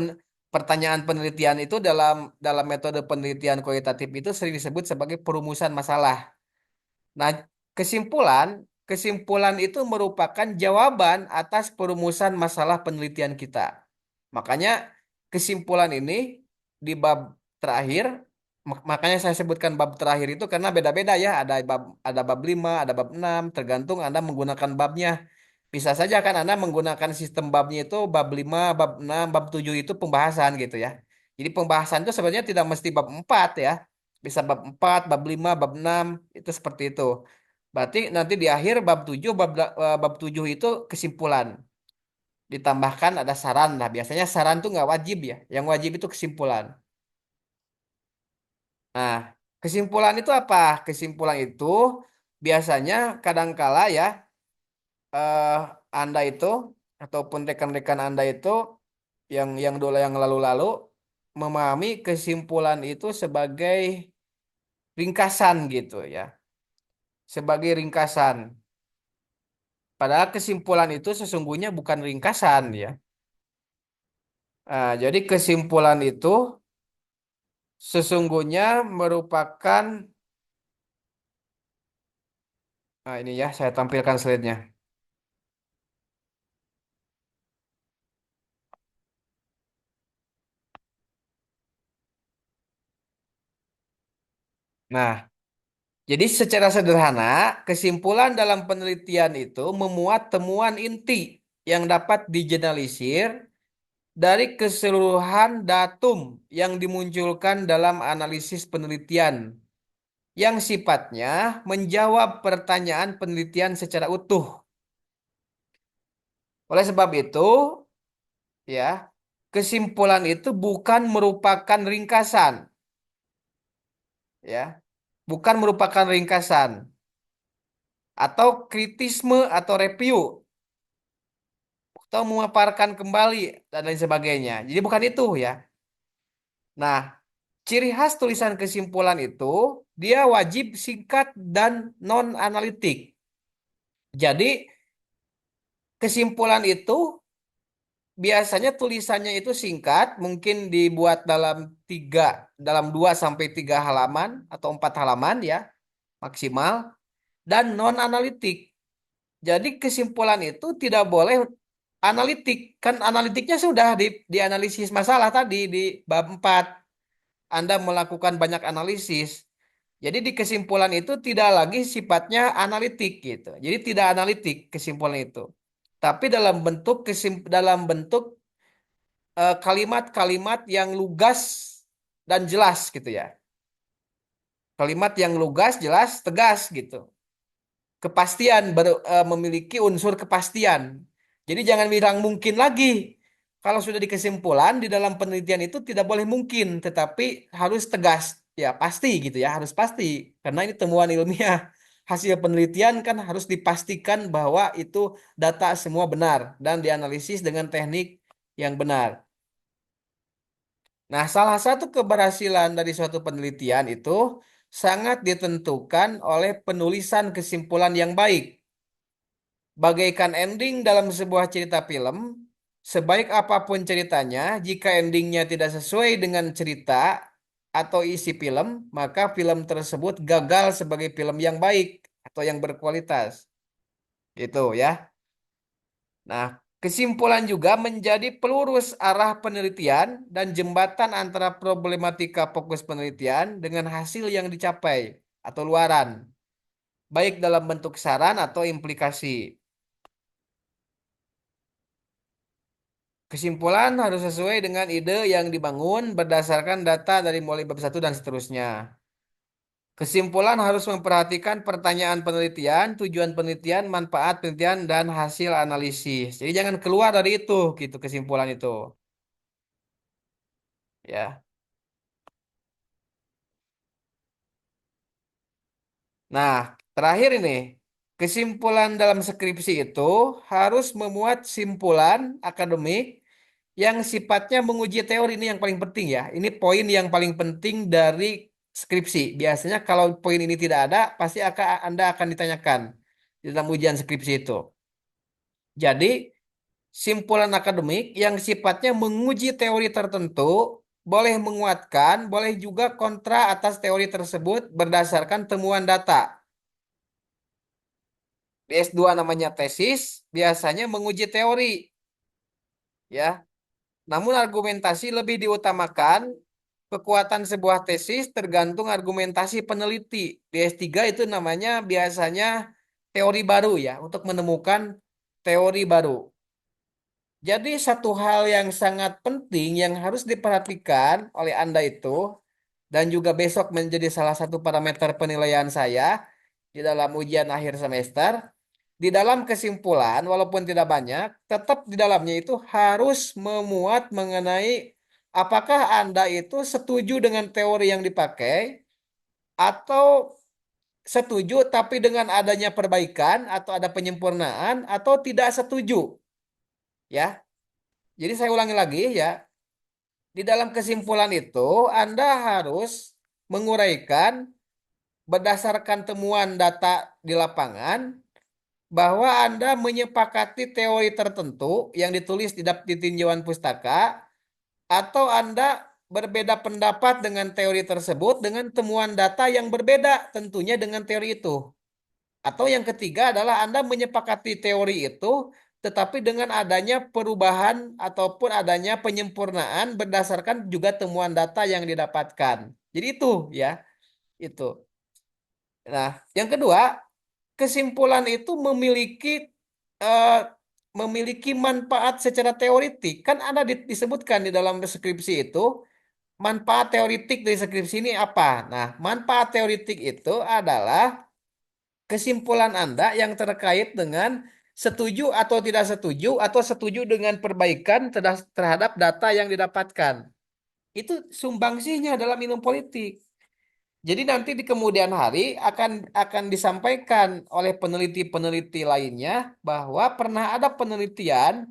Speaker 1: pertanyaan penelitian itu dalam dalam metode penelitian kualitatif itu sering disebut sebagai perumusan masalah. Nah, kesimpulan kesimpulan itu merupakan jawaban atas perumusan masalah penelitian kita. Makanya kesimpulan ini di bab terakhir, makanya saya sebutkan bab terakhir itu karena beda-beda ya, ada bab 5, ada bab 6, tergantung Anda menggunakan babnya. Bisa saja kan Anda menggunakan sistem babnya itu bab 5, bab 6, bab 7 itu pembahasan gitu ya. Jadi pembahasan itu sebenarnya tidak mesti bab 4 ya. Bisa bab 4, bab 5, bab 6 itu seperti itu. Berarti nanti di akhir bab 7 itu kesimpulan. Ditambahkan ada saran lah. Biasanya saran tuh nggak wajib ya. Yang wajib itu kesimpulan. Nah, kesimpulan itu apa? Kesimpulan itu biasanya kadangkala ya eh, Anda itu ataupun rekan-rekan Anda itu yang dulu yang lalu-lalu memahami kesimpulan itu sebagai ringkasan gitu ya. Sebagai ringkasan. Padahal kesimpulan itu sesungguhnya bukan ringkasan ya. Nah, jadi kesimpulan itu sesungguhnya merupakan, nah ini ya saya tampilkan slide-nya. Nah, jadi secara sederhana, kesimpulan dalam penelitian itu memuat temuan inti yang dapat dijeneralisir dari keseluruhan datum yang dimunculkan dalam analisis penelitian yang sifatnya menjawab pertanyaan penelitian secara utuh. Oleh sebab itu, ya, kesimpulan itu bukan merupakan ringkasan, ya, bukan merupakan ringkasan atau kritisme atau review atau memaparkan kembali dan lain sebagainya. Jadi bukan itu ya. Nah, ciri khas tulisan kesimpulan itu dia wajib singkat dan non analitik. Jadi kesimpulan itu biasanya tulisannya itu singkat, mungkin dibuat dalam 2 sampai 3 halaman atau 4 halaman ya maksimal, dan non analitik. Jadi kesimpulan itu tidak boleh analitik. Kan analitiknya sudah dianalisis masalah tadi di bab 4. Anda melakukan banyak analisis. Jadi di kesimpulan itu tidak lagi sifatnya analitik gitu. Jadi tidak analitik kesimpulan itu. Tapi dalam bentuk kalimat-kalimat yang lugas dan jelas gitu ya. Kalimat yang lugas, jelas, tegas gitu. Kepastian memiliki unsur kepastian. Jadi jangan bilang mungkin lagi. Kalau sudah dikesimpulan di dalam penelitian itu tidak boleh mungkin, tetapi harus tegas. Ya pasti gitu ya, harus pasti. Karena ini temuan ilmiah. Hasil penelitian kan harus dipastikan bahwa itu data semua benar dan dianalisis dengan teknik yang benar. Nah, salah satu keberhasilan dari suatu penelitian itu sangat ditentukan oleh penulisan kesimpulan yang baik. Bagaikan ending dalam sebuah cerita film, sebaik apapun ceritanya, jika endingnya tidak sesuai dengan cerita atau isi film, maka film tersebut gagal sebagai film yang baik atau yang berkualitas. Gitu ya. Nah, kesimpulan juga menjadi pelurus arah penelitian dan jembatan antara problematika fokus penelitian dengan hasil yang dicapai atau luaran, baik dalam bentuk saran atau implikasi. Kesimpulan harus sesuai dengan ide yang dibangun berdasarkan data dari mulai bab 1 dan seterusnya. Kesimpulan harus memperhatikan pertanyaan penelitian, tujuan penelitian, manfaat penelitian, dan hasil analisis. Jadi jangan keluar dari itu, gitu kesimpulan itu. Ya. Nah, terakhir ini, kesimpulan dalam skripsi itu harus memuat simpulan akademik yang sifatnya menguji teori. Ini yang paling penting ya. Ini poin yang paling penting dari skripsi. Biasanya kalau poin ini tidak ada, pasti Anda akan ditanyakan di dalam ujian skripsi itu. Jadi, simpulan akademik yang sifatnya menguji teori tertentu boleh menguatkan, boleh juga kontra atas teori tersebut berdasarkan temuan data. Di S2 namanya tesis, biasanya menguji teori, ya. Namun argumentasi lebih diutamakan. Kekuatan sebuah tesis tergantung argumentasi peneliti. Di S3 itu namanya biasanya teori baru ya, untuk menemukan teori baru. Jadi satu hal yang sangat penting yang harus diperhatikan oleh Anda itu, dan juga besok menjadi salah satu parameter penilaian saya di dalam ujian akhir semester, di dalam kesimpulan, walaupun tidak banyak, tetap di dalamnya itu harus memuat mengenai apakah Anda itu setuju dengan teori yang dipakai atau setuju tapi dengan adanya perbaikan atau ada penyempurnaan atau tidak setuju, ya. Jadi saya ulangi lagi ya, di dalam kesimpulan itu Anda harus menguraikan berdasarkan temuan data di lapangan bahwa Anda menyepakati teori tertentu yang ditulis di tinjauan pustaka, atau Anda berbeda pendapat dengan teori tersebut dengan temuan data yang berbeda tentunya dengan teori itu. Atau yang ketiga adalah Anda menyepakati teori itu tetapi dengan adanya perubahan ataupun adanya penyempurnaan berdasarkan juga temuan data yang didapatkan. Jadi itu ya, itu. Nah, yang kedua, kesimpulan itu eh, memiliki manfaat secara teoritik. Kan ada disebutkan di dalam deskripsi itu, manfaat teoritik dari skripsi ini apa? Nah, manfaat teoritik itu adalah kesimpulan Anda yang terkait dengan setuju atau tidak setuju atau setuju dengan perbaikan terhadap data yang didapatkan. Itu sumbangsihnya dalam ilmu politik. Jadi nanti di kemudian hari akan disampaikan oleh peneliti-peneliti lainnya bahwa pernah ada penelitian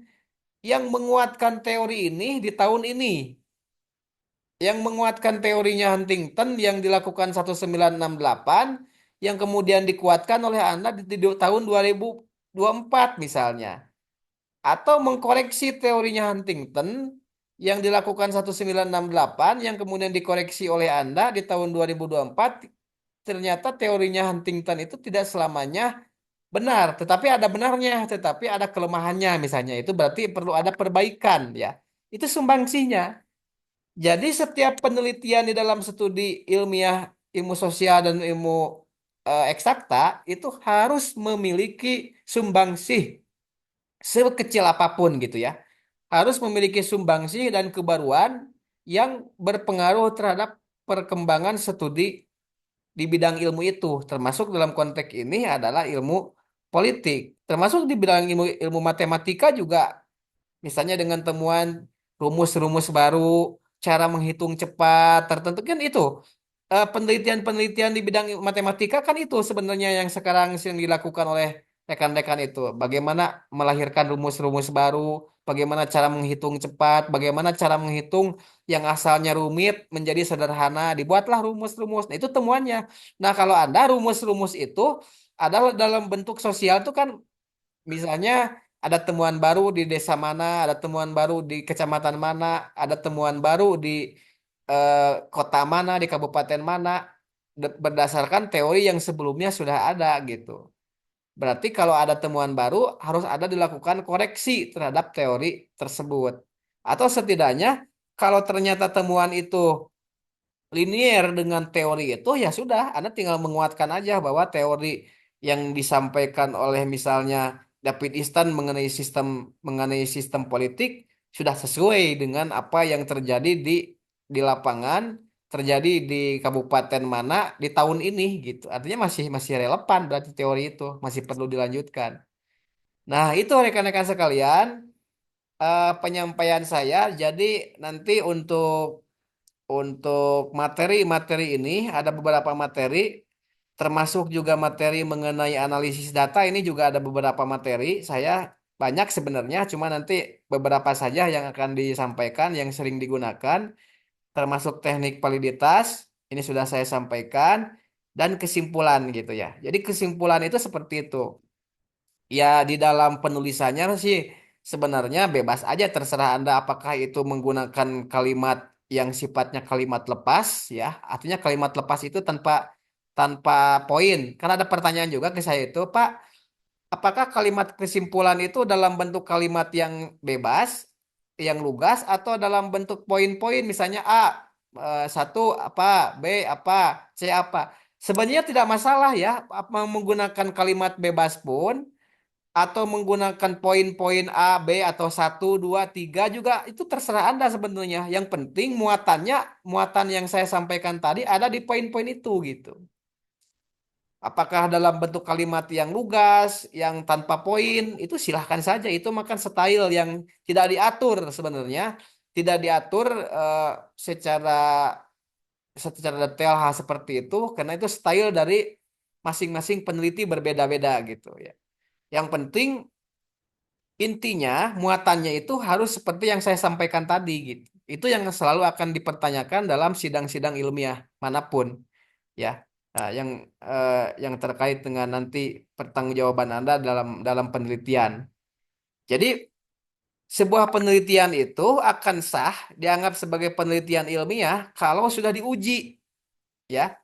Speaker 1: yang menguatkan teori ini di tahun ini. Yang menguatkan teorinya Huntington yang dilakukan 1968, yang kemudian dikuatkan oleh Anda di tahun 2024 misalnya. Atau mengkoreksi teorinya Huntington yang dilakukan 1968 yang kemudian dikoreksi oleh Anda di tahun 2024, ternyata teorinya Huntington itu tidak selamanya benar, tetapi ada benarnya, tetapi ada kelemahannya misalnya. Itu berarti perlu ada perbaikan ya. Itu sumbangsihnya. Jadi setiap penelitian di dalam studi ilmiah, ilmu sosial dan ilmu eksakta itu harus memiliki sumbangsih sekecil apapun gitu ya. harus memiliki sumbangsi dan kebaruan yang berpengaruh terhadap perkembangan studi di bidang ilmu itu, termasuk dalam konteks ini adalah ilmu politik, termasuk di bidang ilmu ilmu matematika juga, misalnya dengan temuan rumus-rumus baru, cara menghitung cepat tertentu kan itu. Penelitian-penelitian di bidang matematika kan itu sebenarnya yang sekarang sedang dilakukan oleh rekan-rekan itu. Bagaimana melahirkan rumus-rumus baru, bagaimana cara menghitung cepat, bagaimana cara menghitung yang asalnya rumit menjadi sederhana, dibuatlah rumus-rumus. Nah, itu temuannya. Nah, kalau ada rumus-rumus itu adalah dalam bentuk sosial itu kan, misalnya ada temuan baru di desa mana, ada temuan baru di kecamatan mana, ada temuan baru di eh, kota mana, di kabupaten mana, berdasarkan teori yang sebelumnya sudah ada gitu. Berarti kalau ada temuan baru harus ada dilakukan koreksi terhadap teori tersebut. Atau setidaknya kalau ternyata temuan itu linier dengan teori itu, ya sudah, Anda tinggal menguatkan aja bahwa teori yang disampaikan oleh misalnya David Istan mengenai sistem politik sudah sesuai dengan apa yang terjadi di lapangan, terjadi di kabupaten mana di tahun ini gitu. Artinya masih masih relevan, berarti teori itu masih perlu dilanjutkan. Nah, itu rekan-rekan sekalian, penyampaian saya. Jadi nanti untuk materi-materi ini ada beberapa materi, termasuk juga materi mengenai analisis data. Ini juga ada beberapa materi. Saya banyak sebenarnya, cuma nanti beberapa saja yang akan disampaikan yang sering digunakan, termasuk teknik validitas. Ini sudah saya sampaikan dan kesimpulan gitu ya. Jadi kesimpulan itu seperti itu. Ya, di dalam penulisannya sih sebenarnya bebas aja, terserah Anda apakah itu menggunakan kalimat yang sifatnya kalimat lepas ya. Artinya kalimat lepas itu tanpa tanpa poin. Karena ada pertanyaan juga ke saya itu, Pak, apakah kalimat kesimpulan itu dalam bentuk kalimat yang bebas, yang lugas, atau dalam bentuk poin-poin, misalnya A satu apa, B apa, C apa. Sebenarnya tidak masalah ya, menggunakan kalimat bebas pun atau menggunakan poin-poin A, B atau satu 2 3 juga itu terserah Anda sebenarnya. Yang penting muatannya, muatan yang saya sampaikan tadi ada di poin-poin itu gitu. Apakah dalam bentuk kalimat yang lugas, yang tanpa poin, itu silahkan saja. Itu makan style yang tidak diatur sebenarnya. Tidak diatur secara secara detail hal seperti itu, karena itu style dari masing-masing peneliti berbeda-beda gitu ya. Yang penting intinya muatannya itu harus seperti yang saya sampaikan tadi gitu. Itu yang selalu akan dipertanyakan dalam sidang-sidang ilmiah manapun ya. Nah, yang terkait dengan nanti pertanggungjawaban Anda dalam dalam penelitian. Jadi sebuah penelitian itu akan sah dianggap sebagai penelitian ilmiah kalau sudah diuji ya.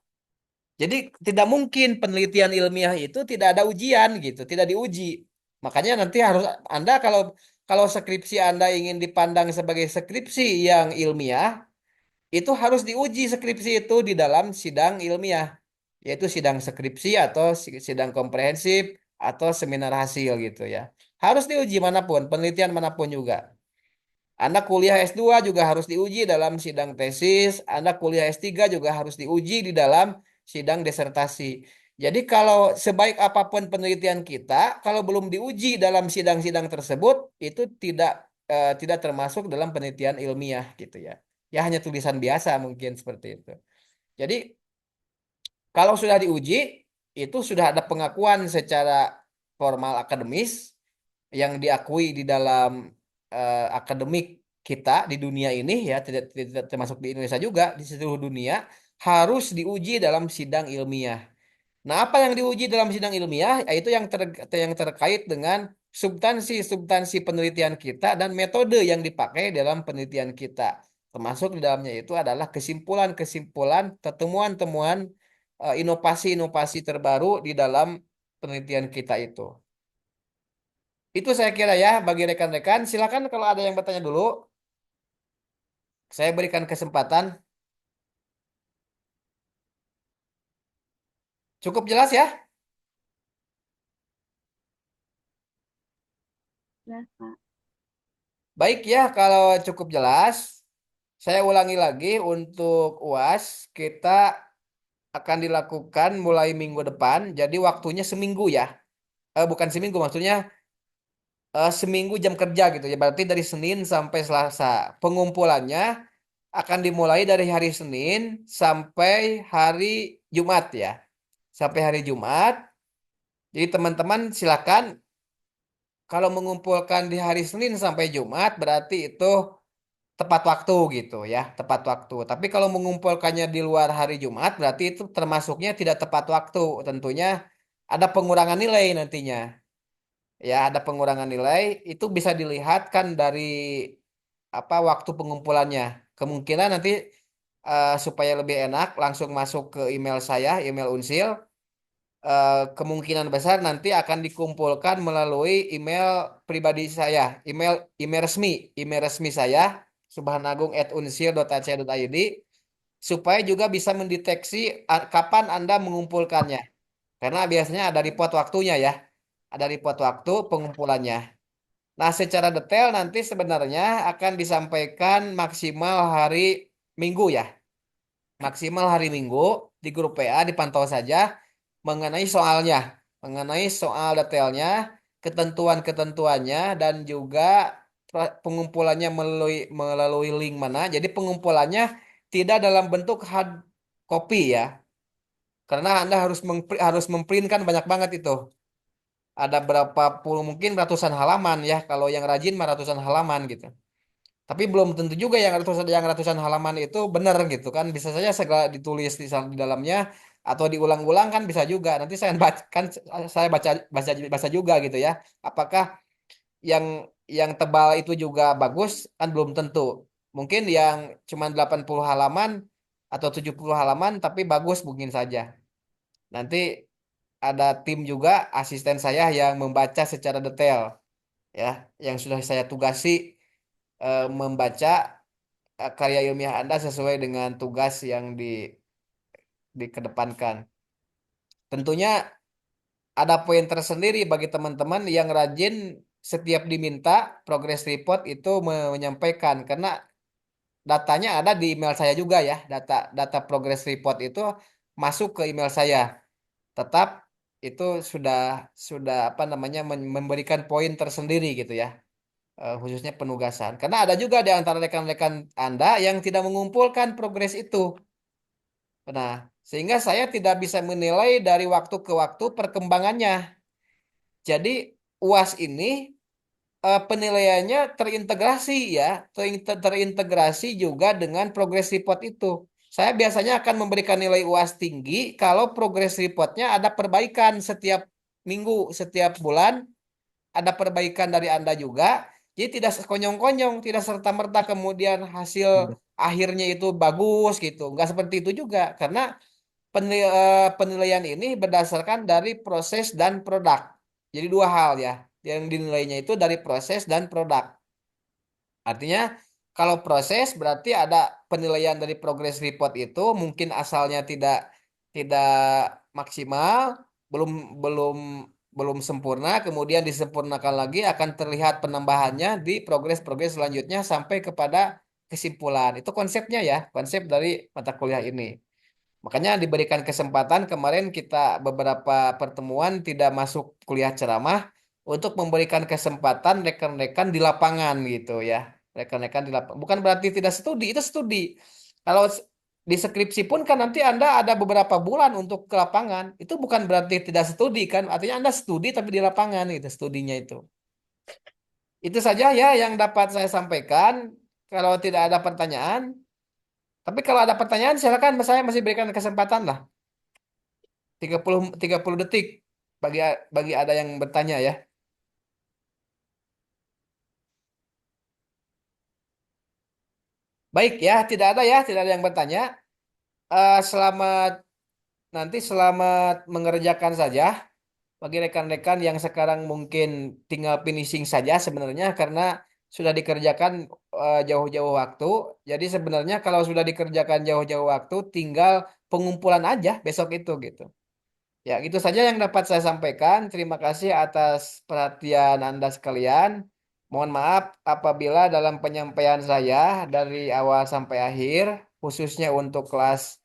Speaker 1: Jadi tidak mungkin penelitian ilmiah itu tidak ada ujian gitu, tidak diuji. Makanya nanti harus Anda kalau kalau skripsi Anda ingin dipandang sebagai skripsi yang ilmiah, itu harus diuji skripsi itu di dalam sidang ilmiah, yaitu sidang skripsi atau sidang komprehensif atau seminar hasil gitu ya. Harus diuji manapun, penelitian manapun juga. Anda kuliah S2 juga harus diuji dalam sidang tesis, Anda kuliah S3 juga harus diuji di dalam sidang disertasi. Jadi kalau sebaik apapun penelitian kita, kalau belum diuji dalam sidang-sidang tersebut, itu tidak termasuk dalam penelitian ilmiah gitu ya. Ya hanya tulisan biasa mungkin seperti itu. Jadi kalau sudah diuji, itu sudah ada pengakuan secara formal akademis yang diakui di dalam akademik kita di dunia ini ya, tidak termasuk di Indonesia juga, di seluruh dunia harus diuji dalam sidang ilmiah. Nah, apa yang diuji dalam sidang ilmiah yaitu yang terkait dengan substansi-substansi penelitian kita dan metode yang dipakai dalam penelitian kita. Termasuk di dalamnya itu adalah kesimpulan-kesimpulan, temuan-temuan, inovasi-inovasi terbaru di dalam penelitian kita itu. Itu saya kira ya bagi rekan-rekan. Silakan kalau ada yang bertanya dulu, saya berikan kesempatan. Cukup jelas ya?
Speaker 2: Ya, Kak.
Speaker 1: Baik ya, kalau cukup jelas, saya ulangi lagi untuk UAS kita akan dilakukan mulai minggu depan. Jadi waktunya seminggu ya. Bukan seminggu, maksudnya seminggu jam kerja gitu ya. Berarti dari Senin sampai Selasa. Pengumpulannya akan dimulai dari hari Senin sampai hari Jumat ya. Sampai hari Jumat. Jadi teman-teman silakan kalau mengumpulkan di hari Senin sampai Jumat berarti itu tepat waktu gitu ya, tepat waktu. Tapi kalau mengumpulkannya di luar hari Jumat berarti itu termasuknya tidak tepat waktu. Tentunya ada pengurangan nilai nantinya. Ya, ada pengurangan nilai itu bisa dilihat kan dari apa waktu pengumpulannya. Kemungkinan nanti supaya lebih enak langsung masuk ke email saya, email Unsil. Kemungkinan besar nanti akan dikumpulkan melalui email pribadi saya, email resmi saya subhanagung@unsil.ac.id supaya juga bisa mendeteksi kapan Anda mengumpulkannya. Karena biasanya ada report waktunya ya, ada report waktu pengumpulannya. Nah, secara detail nanti sebenarnya akan disampaikan maksimal hari Minggu ya. Maksimal hari Minggu di grup PA dipantau saja mengenai soalnya, mengenai soal detailnya, ketentuan-ketentuannya dan juga pengumpulannya melalui melalui link mana. Jadi pengumpulannya tidak dalam bentuk hard copy ya. Karena Anda harus memprint kan banyak banget itu. Ada berapa puluh mungkin ratusan halaman ya. Kalau yang rajin mah ratusan halaman gitu. Tapi belum tentu juga yang ratusan halaman itu benar gitu kan. Bisa saja segala ditulis di dalamnya atau diulang-ulang kan bisa juga. Nanti saya baca kan saya baca juga gitu ya. Apakah yang yang tebal itu juga bagus kan belum tentu. Mungkin yang cuma 80 halaman atau 70 halaman tapi bagus mungkin saja. Nanti ada tim juga asisten saya yang membaca secara detail ya, yang sudah saya tugasi membaca karya ilmiah Anda sesuai dengan tugas yang dikedepankan. Tentunya ada poin tersendiri bagi teman-teman yang rajin setiap diminta progress report itu menyampaikan karena datanya ada di email saya juga ya. Data progress report itu masuk ke email saya. Tetap itu sudah apa namanya memberikan poin tersendiri gitu ya. Khususnya penugasan. Karena ada juga di antara rekan-rekan Anda yang tidak mengumpulkan progres itu. Nah, sehingga saya tidak bisa menilai dari waktu ke waktu perkembangannya. Jadi UAS ini penilaiannya terintegrasi ya, terintegrasi juga dengan progress report itu. Saya biasanya akan memberikan nilai UAS tinggi kalau progress reportnya ada perbaikan setiap minggu, setiap bulan, ada perbaikan dari Anda juga. Jadi tidak sekonyong-konyong, tidak serta-merta kemudian hasil akhirnya itu bagus gitu. Nggak seperti itu juga, karena penilaian ini berdasarkan dari proses dan produk. Jadi dua hal ya. Yang dinilainya itu dari proses dan produk. Artinya kalau proses berarti ada penilaian dari progress report itu mungkin asalnya tidak maksimal, belum belum belum sempurna, kemudian disempurnakan lagi akan terlihat penambahannya di progres-progres selanjutnya sampai kepada kesimpulan. Itu konsepnya ya, konsep dari mata kuliah ini. Makanya diberikan kesempatan kemarin kita beberapa pertemuan tidak masuk kuliah ceramah untuk memberikan kesempatan rekan-rekan di lapangan gitu ya. Rekan-rekan di lapangan. Bukan berarti tidak studi, itu studi. Kalau di skripsi pun kan nanti Anda ada beberapa bulan untuk ke lapangan. Itu bukan berarti tidak studi kan. Artinya Anda studi tapi di lapangan itu studinya itu. Itu saja ya yang dapat saya sampaikan. Kalau tidak ada pertanyaan, tapi kalau ada pertanyaan silakan saya masih berikan kesempatan lah. 30 detik bagi bagi ada yang bertanya ya. Baik ya, tidak ada ya, tidak ada yang bertanya. Selamat nanti selamat mengerjakan saja bagi rekan-rekan yang sekarang mungkin tinggal finishing saja sebenarnya karena sudah dikerjakan jauh-jauh waktu. Jadi sebenarnya kalau sudah dikerjakan jauh-jauh waktu tinggal pengumpulan aja besok itu gitu. Ya, itu saja yang dapat saya sampaikan. Terima kasih atas perhatian Anda sekalian. Mohon maaf apabila dalam penyampaian saya dari awal sampai akhir, khususnya untuk kelas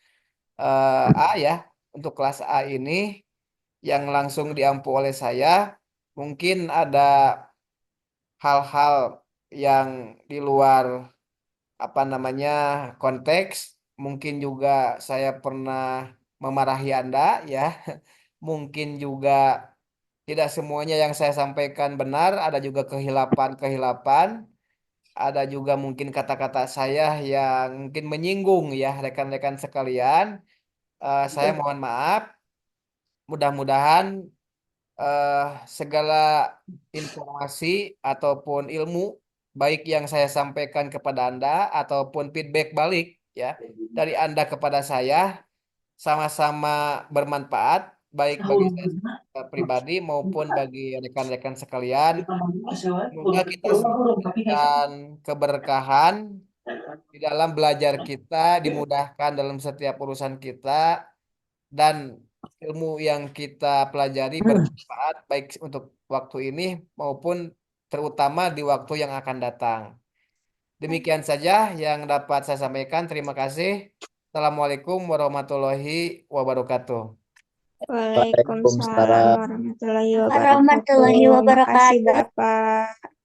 Speaker 1: A ya, untuk kelas A ini yang langsung diampu oleh saya, mungkin ada hal-hal yang di luar apa namanya konteks. Mungkin juga saya pernah memarahi Anda ya. Mungkin juga tidak semuanya yang saya sampaikan benar, ada juga kehilapan-kehilapan, ada juga mungkin kata-kata saya yang mungkin menyinggung ya rekan-rekan sekalian. Saya mohon maaf. Mudah-mudahan eh, segala informasi ataupun ilmu baik yang saya sampaikan kepada Anda ataupun feedback balik ya dari Anda kepada saya sama-sama bermanfaat baik bagi saya pribadi maupun bagi rekan-rekan sekalian. Semoga kita diberikan keberkahan di dalam belajar kita, dimudahkan dalam setiap urusan kita, dan ilmu yang kita pelajari bermanfaat baik untuk waktu ini maupun terutama di waktu yang akan datang. Demikian saja yang dapat saya sampaikan. Terima kasih. Assalamualaikum warahmatullahi wabarakatuh.
Speaker 2: Waalaikumsalam
Speaker 3: Waalaikumsalam.
Speaker 2: warahmatullahi wabarakatuh.
Speaker 4: Warahmatullahi
Speaker 2: Makasih
Speaker 4: wabarakatuh.
Speaker 2: Bapak.